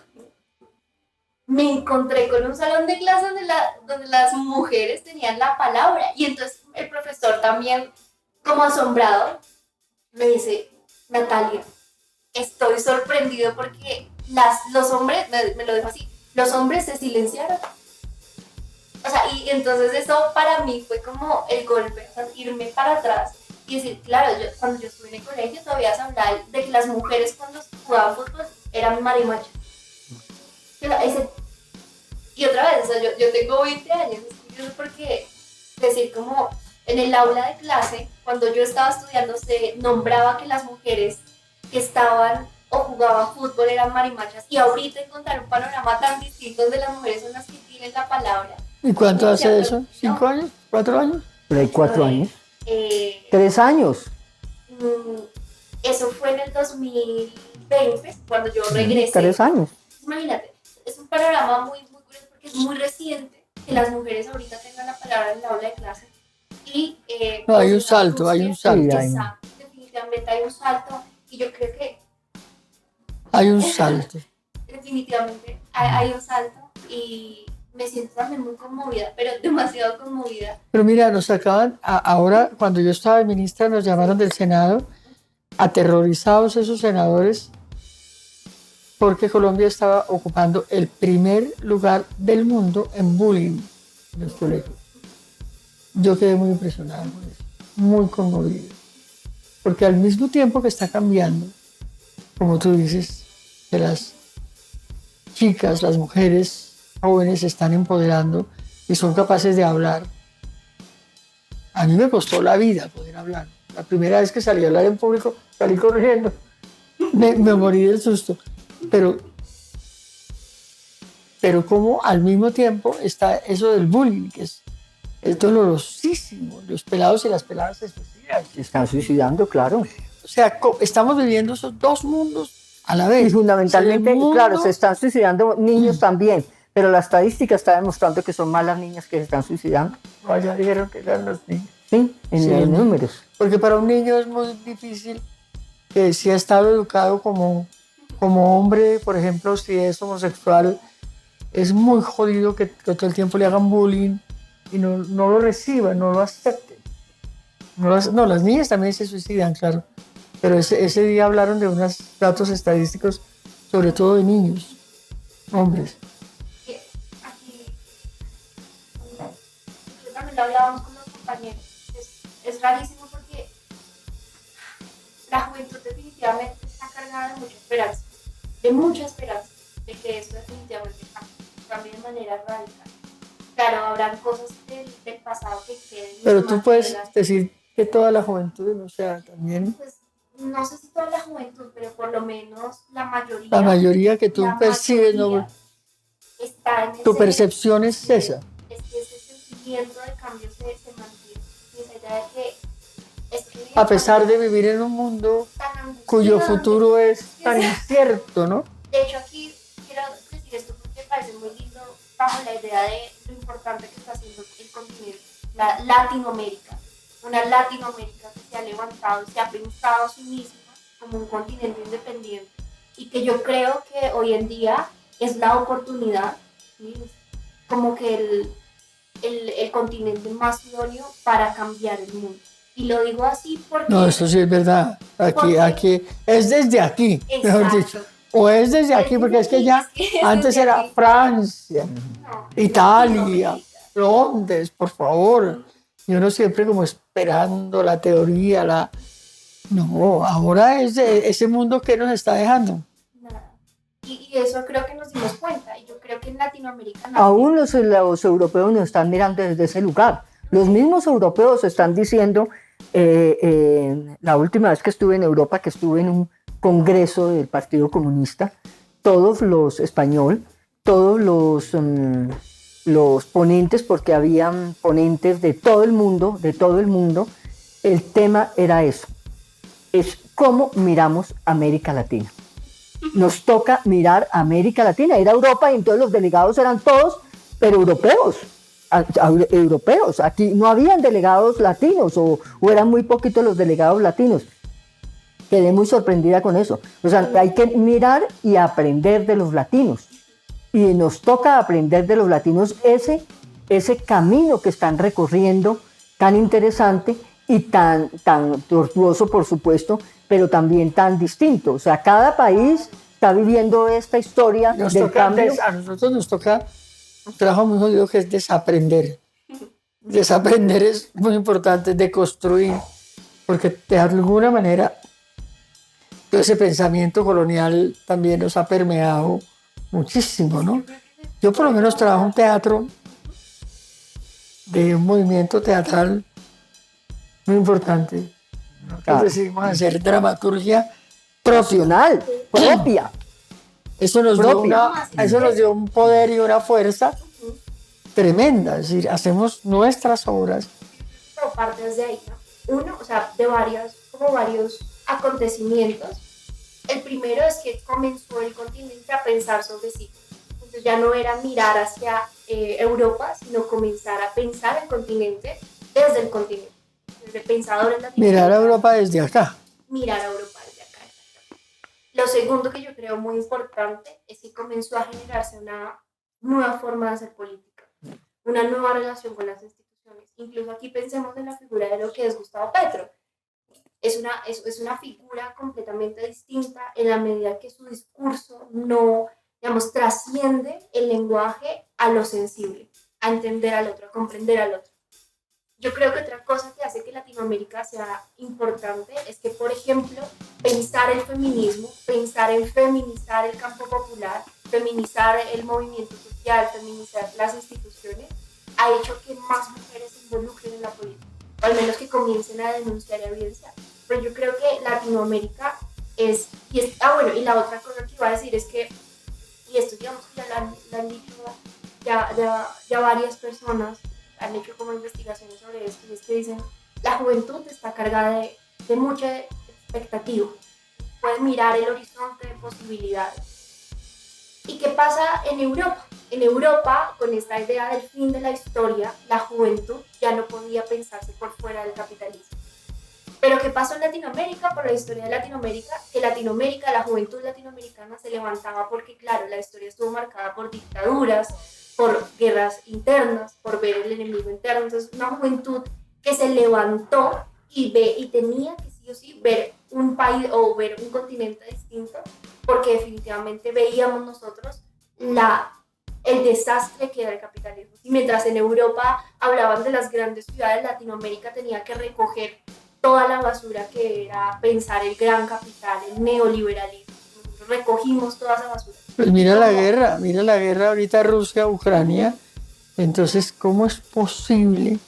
me encontré con un salón de clase donde las mujeres tenían la palabra. Y entonces el profesor también, como asombrado, me dice, Natalia, estoy sorprendido porque los hombres, me lo dijo así, los hombres se silenciaron. O sea, y entonces eso para mí fue como el golpe, o sea, irme para atrás y decir, claro, cuando yo estuve en el colegio todavía se hablaba de que las mujeres cuando jugaban fútbol eran marimachas. Y otra vez, o sea, yo tengo 20 años, es curioso porque decir como en el aula de clase, cuando yo estaba estudiando, se nombraba que las mujeres que estaban o jugaban fútbol eran marimachas, y ahorita encontrar un panorama tan distinto donde las mujeres son las que tienen la palabra. ¿Y cuánto hace eso? ¿5 años? ¿4 años? Por ahí 4 años. 3 años. Eso fue en el 2020, cuando yo regresé. 3 años. Imagínate, es un panorama muy, muy curioso porque es muy reciente que las mujeres ahorita tengan la palabra en el aula de clase. Y, no, hay un salto, hay un salto. Exacto, definitivamente hay un salto, y yo creo que hay un salto. Definitivamente hay un salto, y me siento también muy conmovida, pero demasiado conmovida. Pero mira, nos acaban, ahora cuando yo estaba de ministra nos llamaron del Senado, aterrorizados esos senadores, porque Colombia estaba ocupando el primer lugar del mundo en bullying en los colegios. Yo quedé muy impresionado con eso, muy conmovido, porque al mismo tiempo que está cambiando, como tú dices, que las chicas, las mujeres jóvenes se están empoderando y son capaces de hablar. A mí me costó la vida poder hablar. La primera vez que salí a hablar en público, salí corriendo. Me morí del susto. Pero como al mismo tiempo está eso del bullying, que es dolorosísimo. Los pelados y las peladas se suicidan. Se están suicidando, claro. O sea, estamos viviendo esos dos mundos a la vez. Y fundamentalmente, claro, se están suicidando niños también, pero la estadística está demostrando que son más las niñas que se están suicidando. No, ya dijeron que eran los niños. Sí, en números. Porque para un niño es muy difícil, si ha estado educado como hombre, por ejemplo, si es homosexual, es muy jodido que todo el tiempo le hagan bullying y no lo reciban, no lo acepten. No, las niñas también se suicidan, claro. Pero ese día hablaron de unos datos estadísticos, sobre todo de niños, hombres. Aquí, yo también lo hablábamos con los compañeros. Es rarísimo porque la juventud definitivamente está cargada de mucha esperanza, de que esto definitivamente cambie de manera radical. Claro, habrán cosas del pasado que queden. Pero tú puedes decir que toda la juventud, o sea, también... Pues, no sé si toda la juventud, pero por lo menos la mayoría. La mayoría que tú percibes, ¿no? Está en Tu percepción es esa. Es que ese sentimiento de cambio se mantiene. Y esa idea de que a pesar de vivir en un mundo cuyo futuro es tan incierto, ¿no? De hecho, aquí quiero decir esto porque me parece muy lindo bajo la idea de lo importante que está haciendo el continente, la Latinoamérica. Una Latinoamérica que se ha levantado y se ha pensado a sí misma como un continente independiente, y que yo creo que hoy en día es la oportunidad, ¿sí? Como que el continente más idóneo para cambiar el mundo. Y lo digo así porque... No, eso sí es verdad. Aquí es desde aquí, mejor dicho. O es desde aquí, porque es que ya antes era Francia, Italia, Londres, por favor. Y uno siempre como esperando la teoría, No, ahora es ese mundo que nos está dejando. Nada. Y eso creo que nos dimos cuenta. Y yo creo que en Latinoamérica... Aún los europeos nos están mirando desde ese lugar. Los mismos europeos están diciendo, la última vez que estuve en Europa, que estuve en un congreso del Partido Comunista, todos los españoles, todos los ponentes, porque habían ponentes de todo el mundo, el tema era eso, es cómo miramos América Latina. Nos toca mirar América Latina, era Europa y entonces los delegados eran todos, pero europeos, aquí no habían delegados latinos o eran muy poquitos los delegados latinos. Quedé muy sorprendida con eso. O sea, hay que mirar y aprender de los latinos. Y nos toca aprender de los latinos ese camino que están recorriendo, tan interesante y tan tortuoso, por supuesto, pero también tan distinto. O sea, cada país está viviendo esta historia del cambio. A nosotros nos toca un trabajo muy jodido que es desaprender. Desaprender es muy importante, deconstruir, porque de alguna manera todo ese pensamiento colonial también nos ha permeado muchísimo, ¿no? Yo por lo menos trabajo en teatro, de un movimiento teatral muy importante. Nosotros decidimos hacer dramaturgia nacional, propia. Eso nos dio un poder y una fuerza tremenda. Es decir, hacemos nuestras obras. Pero parte desde ahí, ¿no? Uno, o sea, de varios acontecimientos. El primero es que comenzó el continente a pensar sobre sí. Entonces ya no era mirar hacia Europa, sino comenzar a pensar el continente desde el continente. Desde pensadores latinoamericanos. Mirar a Europa desde acá. Mirar a Europa desde acá. Lo segundo que yo creo muy importante es que comenzó a generarse una nueva forma de hacer política, una nueva relación con las instituciones. Incluso aquí pensemos en la figura de lo que es Gustavo Petro. Es una figura completamente distinta en la medida que su discurso no, digamos, trasciende el lenguaje a lo sensible, a entender al otro, a comprender al otro. Yo creo que otra cosa que hace que Latinoamérica sea importante es que, por ejemplo, pensar el feminismo, pensar en feminizar el campo popular, feminizar el movimiento social, feminizar las instituciones, ha hecho que más mujeres se involucren en la política, o al menos que comiencen a denunciar y a evidenciar. Pero yo creo que Latinoamérica y la otra cosa que iba a decir es que, y esto digamos que ya lo han dicho ya varias personas, han hecho como investigaciones sobre esto, y es que dicen, la juventud está cargada de mucha expectativa, puede mirar el horizonte de posibilidades. ¿Y qué pasa en Europa? En Europa, con esta idea del fin de la historia, la juventud ya no podía pensarse por fuera del capitalismo. Pero ¿qué pasó en Latinoamérica? Por la historia de Latinoamérica, la juventud latinoamericana se levantaba porque, claro, la historia estuvo marcada por dictaduras, por guerras internas, por ver el enemigo interno. Entonces, una juventud que se levantó y tenía que sí o sí ver un país o ver un continente distinto, porque definitivamente veíamos nosotros el desastre que era el capitalismo. Y mientras en Europa hablaban de las grandes ciudades, Latinoamérica tenía que recoger toda la basura que era pensar el gran capital, el neoliberalismo. Nosotros recogimos toda esa basura. Pues mira la guerra ahorita Rusia-Ucrania. Entonces, ¿cómo es posible?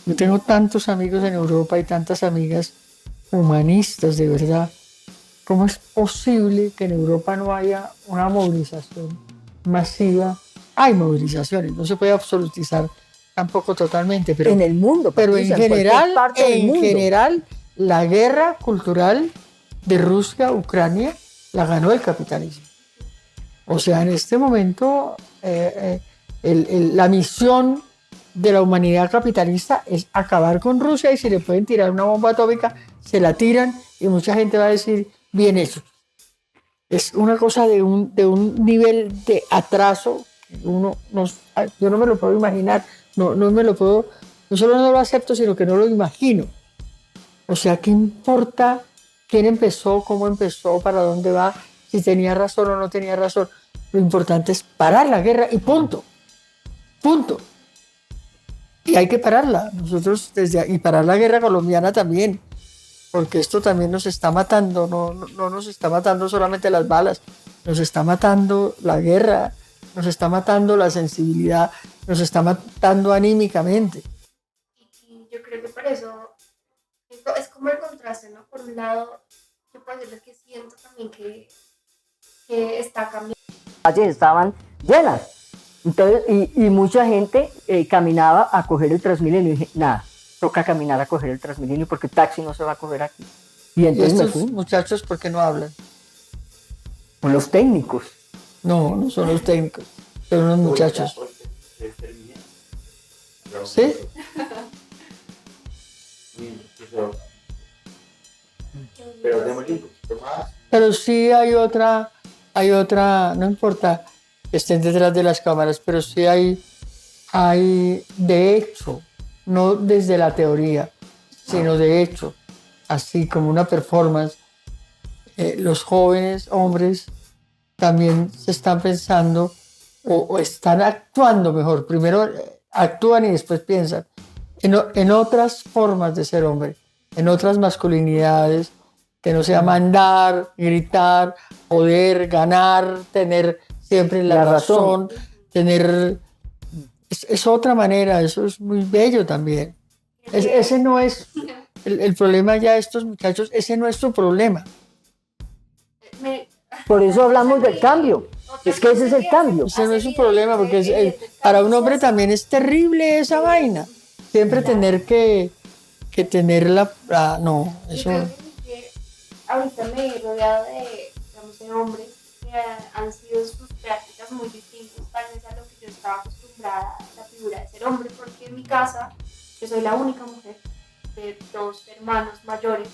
Yo tengo tantos amigos en Europa y tantas amigas humanistas, de verdad. ¿Cómo es posible que en Europa no haya una movilización masiva? Hay movilizaciones, no se puede absolutizar tampoco totalmente, pero en el mundo, pero en general la guerra cultural de Rusia-Ucrania la ganó el capitalismo. O sea, en este momento la misión de la humanidad capitalista es acabar con Rusia, y si le pueden tirar una bomba atómica, se la tiran, y mucha gente va a decir, bien hecho. Es una cosa de un nivel de atraso que yo no me lo puedo imaginar, no solo no lo acepto, sino que no lo imagino. O sea, ¿qué importa quién empezó, cómo empezó, para dónde va, si tenía razón o no tenía razón? Lo importante es parar la guerra y punto. Punto. Y hay que pararla. Nosotros y parar la guerra colombiana también, porque esto también nos está matando. No nos está matando solamente las balas, nos está matando la guerra, nos está matando la sensibilidad, nos está matando anímicamente. Y yo creo que por eso es como el contraste, ¿no? Por un lado, yo puedo decirles que siento también que está cambiando. Las calles estaban llenas. Entonces, y mucha gente caminaba a coger el Transmilenio, y dije, nada, toca caminar a coger el Transmilenio porque el taxi no se va a coger aquí. Y entonces ¿Y estos muchachos por qué no hablan? Con los técnicos. No son los técnicos, son unos muchachos. ¿Sí? Pero sí hay otra, no importa que estén detrás de las cámaras, pero sí hay de hecho, no desde la teoría, sino de hecho, así como una performance, los jóvenes hombres también se están pensando o están actuando mejor. Primero actúan y después piensan en otras formas de ser hombre, en otras masculinidades, que no sea mandar, gritar, poder, ganar, tener siempre la razón, tener... Es otra manera, eso es muy bello también. Ese no es el problema ya de estos muchachos, ese no es su problema. Por eso hablamos del cambio. Es que ese es el cambio. Ese no es un problema, porque para un hombre también es terrible esa vaina. Siempre tener que tener no, eso... Yo creo que ahorita me he rodeado digamos, de hombres que han sido sus prácticas muy distintas tal vez a lo que yo estaba acostumbrada a la figura de ser hombre, porque en mi casa yo soy la única mujer de 2 hermanos mayores,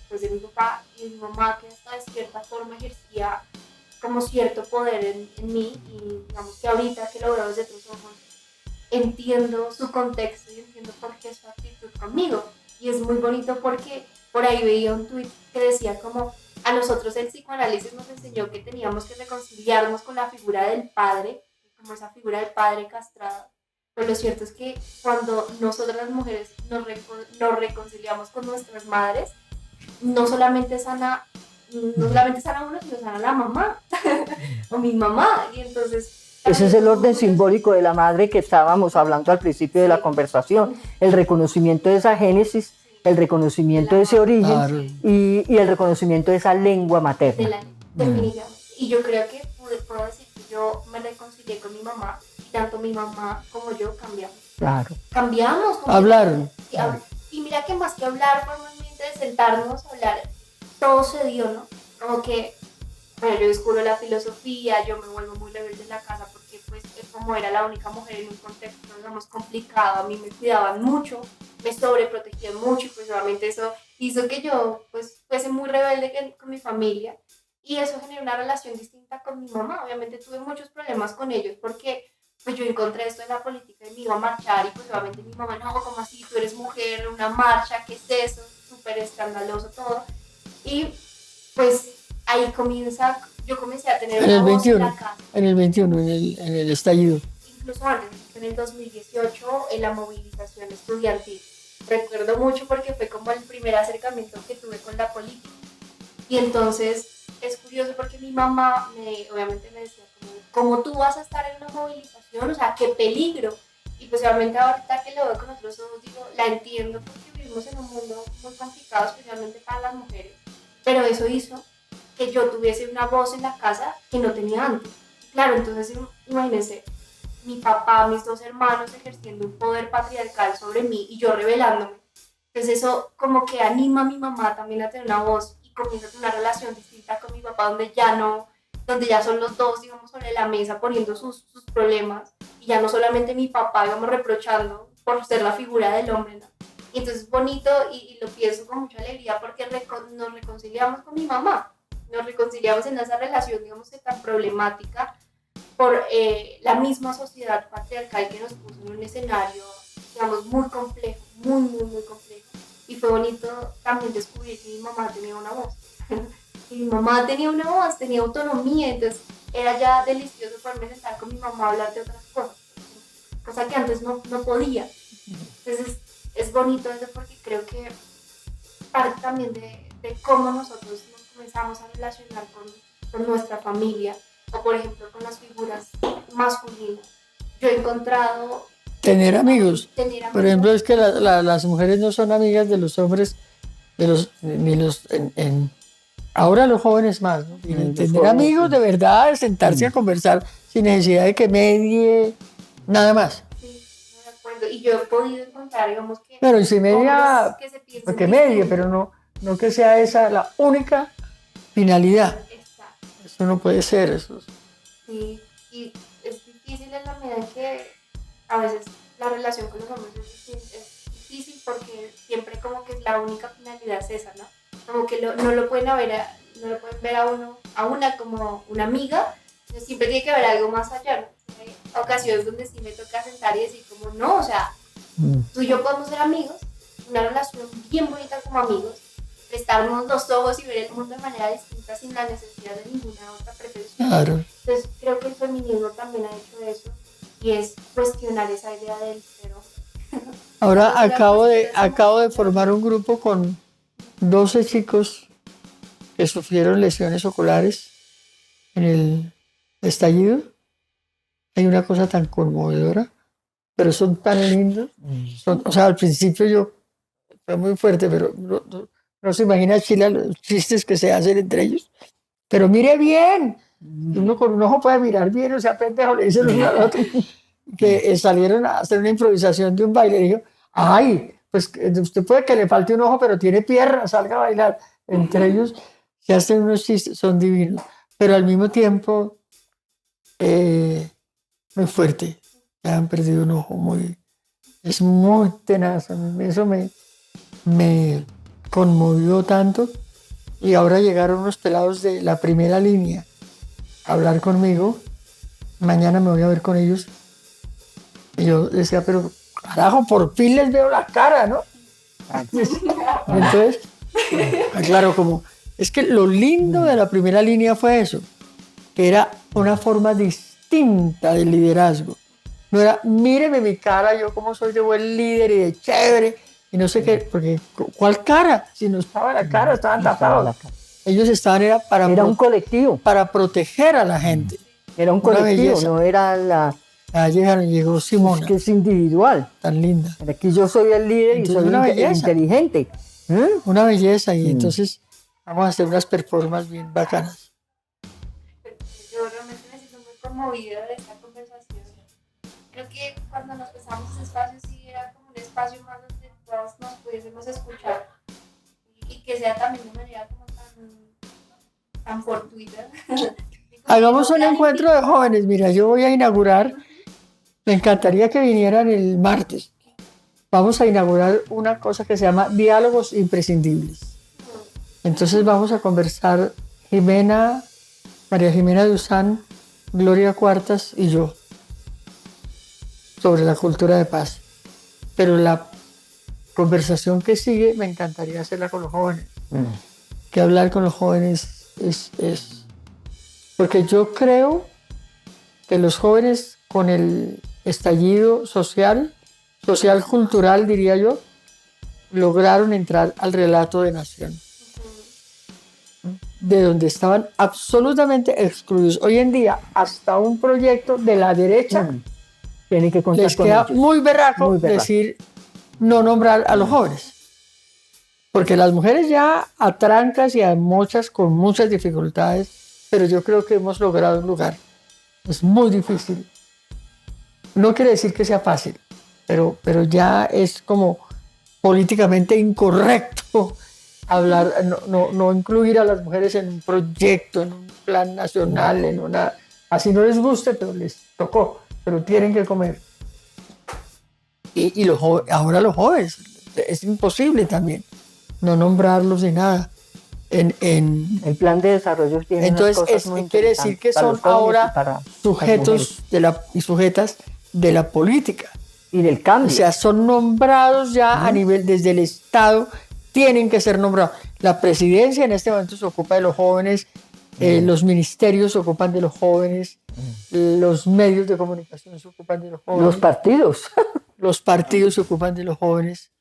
pues de mi papá y de mi mamá, que hasta de cierta forma ejercía como cierto poder en mí, y digamos que ahorita que lo veo desde otros ojos entiendo su contexto y entiendo por qué su actitud conmigo. Y es muy bonito porque por ahí veía un tuit que decía como a nosotros el psicoanálisis nos enseñó que teníamos que reconciliarnos con la figura del padre, como esa figura del padre castrado. Pero lo cierto es que cuando nosotras las mujeres nos reconciliamos con nuestras madres, no solamente sana uno, sino sana la mamá o mi mamá. Y entonces ese es el orden simbólico de la madre que estábamos hablando al principio de la conversación, el reconocimiento de esa génesis, el reconocimiento de ese origen, claro, y el reconocimiento de esa lengua materna. Definitivamente. Y yo creo que puedo decir que yo me reconcilié con mi mamá, y tanto mi mamá como yo cambiamos. Claro. Cambiamos. Hablaron. Y mira que más que hablar, fue un momento de sentarnos a hablar, todo se dio, ¿no? Como que bueno, yo descubro la filosofía, yo me vuelvo muy rebelde en la casa porque pues como era la única mujer en un contexto, digamos, complicado, a mí me cuidaban mucho, me sobreprotegían mucho y pues obviamente eso hizo que yo pues fuese muy rebelde con mi familia, y eso generó una relación distinta con mi mamá. Obviamente tuve muchos problemas con ellos porque pues yo encontré esto en la política y me iba a marchar y pues obviamente mi mamá, no, como así, tú eres mujer, una marcha, ¿qué es eso? Súper escandaloso todo. Y pues ahí yo comencé a tener una voz en la casa. En el 21, en el estallido. Incluso antes, en el 2018, en la movilización estudiantil. Recuerdo mucho porque fue como el primer acercamiento que tuve con la política. Y entonces es curioso porque mi mamá obviamente me decía, ¿cómo tú vas a estar en una movilización? O sea, qué peligro. Y pues obviamente ahorita que lo veo con otros ojos, digo, la entiendo porque vivimos en un mundo muy complicado, especialmente para las mujeres. Pero eso hizo que yo tuviese una voz en la casa que no tenía antes. Claro, entonces imagínense, mi papá, mis 2 hermanos ejerciendo un poder patriarcal sobre mí y yo rebelándome. Entonces eso como que anima a mi mamá también a tener una voz y comienza a tener una relación distinta con mi papá donde ya son los dos, digamos, sobre la mesa poniendo sus problemas, y ya no solamente mi papá, digamos, reprochando por ser la figura del hombre, ¿no? Y entonces es bonito y lo pienso con mucha alegría porque nos reconciliamos con mi mamá. Nos reconciliamos en esa relación, digamos, que tan problemática por la misma sociedad patriarcal que nos puso en un escenario, digamos, muy complejo, muy, muy, muy complejo. Y fue bonito también descubrir que mi mamá tenía una voz. Y mi mamá tenía una voz, tenía autonomía, entonces era ya delicioso poderme sentar con mi mamá a hablar de otras cosas, cosa que antes no podía. Entonces es bonito eso porque creo que parte también de cómo nosotros nos comenzamos a relacionar con nuestra familia, o por ejemplo con las figuras masculinas. Yo he encontrado tener amigos. Por ejemplo, es que las mujeres no son amigas de los hombres, ahora los jóvenes más, ¿no? Tener amigos de verdad, sentarse a conversar sin necesidad de que medie, nada más. Sí, de acuerdo. Y yo he podido encontrar, digamos que... Pero si media, que medie, pero no que sea esa la única finalidad. Exacto. Eso no puede ser. Eso. Sí, y es difícil en la medida en que a veces la relación con los hombres es difícil porque siempre como que la única finalidad es esa, ¿no? Como que no lo pueden ver a una como una amiga, siempre tiene que haber algo más allá, ¿no? Hay ocasiones donde sí me toca sentar y decir como no, o sea, tú y yo podemos ser amigos, una relación bien bonita como amigos, prestarnos los ojos y ver el mundo de manera distinta sin la necesidad de ninguna otra pretensión. Claro. Entonces creo que el feminismo también ha hecho eso, y es cuestionar esa idea del cero. Ahora acabo de formar un grupo con 12 chicos que sufrieron lesiones oculares en el estallido. Hay una cosa tan conmovedora, pero son tan lindos. O sea, al principio fue muy fuerte, pero no se imagina Chile los chistes que se hacen entre ellos. pero mire bien. Uno con un ojo puede mirar bien, o sea, pendejo, le dicen uno al otro. Que salieron a hacer una improvisación de un baile. Y dijo, ay, pues usted puede que le falte un ojo, pero tiene pierna, salga a bailar. Entre ellos se hacen unos chistes, son divinos. Pero al mismo tiempo, muy fuerte. Han perdido un ojo es muy tenaz. Eso me conmovió tanto. Y ahora llegaron unos pelados de la primera línea a hablar conmigo. Mañana me voy a ver con ellos. Y yo decía, pero carajo, por fin les veo la cara, ¿no? Entonces, claro, como es que lo lindo de la primera línea fue eso, que era una forma distinta de liderazgo. No era, míreme mi cara, yo como soy de buen líder y de chévere, y no sé qué, porque ¿cuál cara? Si no estaba la cara, estaban tapados. Ellos estaban, era un colectivo. Para proteger a la gente. Era un colectivo, no era la... Llegó Simona. Es que es individual. Tan linda. Aquí yo soy el líder entonces, y soy una inteligente. Una belleza. Y entonces vamos a hacer unas performances bien bacanas. Yo realmente me siento muy conmovida de esta conversación. Creo que cuando nos pasamos ese espacio sí era como un espacio más donde todas nos pudiésemos escuchar. Y que sea también de manera como tan fortuita. Hagamos un encuentro de jóvenes. Mira, yo voy a inaugurar, me encantaría que vinieran el martes. Vamos a inaugurar una cosa que se llama Diálogos Imprescindibles. Entonces vamos a conversar María Jimena Duzán, Gloria Cuartas y yo sobre la cultura de paz. Pero la conversación que sigue me encantaría hacerla con los jóvenes. Que hablar con los jóvenes es porque yo creo que los jóvenes con el estallido social cultural, diría yo, lograron entrar al relato de nación, de donde estaban absolutamente excluidos. Hoy en día, hasta un proyecto de la derecha tiene que contar les queda con muy berraco decir no nombrar a los jóvenes. Porque las mujeres ya a trancas y a muchas con muchas dificultades, pero yo creo que hemos logrado un lugar. Es muy difícil. No quiere decir que sea fácil, pero ya es como políticamente incorrecto hablar, no incluir a las mujeres en un proyecto, en un plan nacional, así no les guste, pero les tocó, pero tienen que comer. Y ahora los jóvenes, es imposible también no nombrarlos ni nada. El plan de desarrollo tiene entonces unas cosas muy quiere decir que son ahora sujetos y sujetas de la política y del cambio. O sea, son nombrados ya a nivel desde el Estado, tienen que ser nombrados. La presidencia en este momento se ocupa de los jóvenes, los ministerios se ocupan de los jóvenes, los medios de comunicación se ocupan de los jóvenes, los partidos se ocupan de los jóvenes.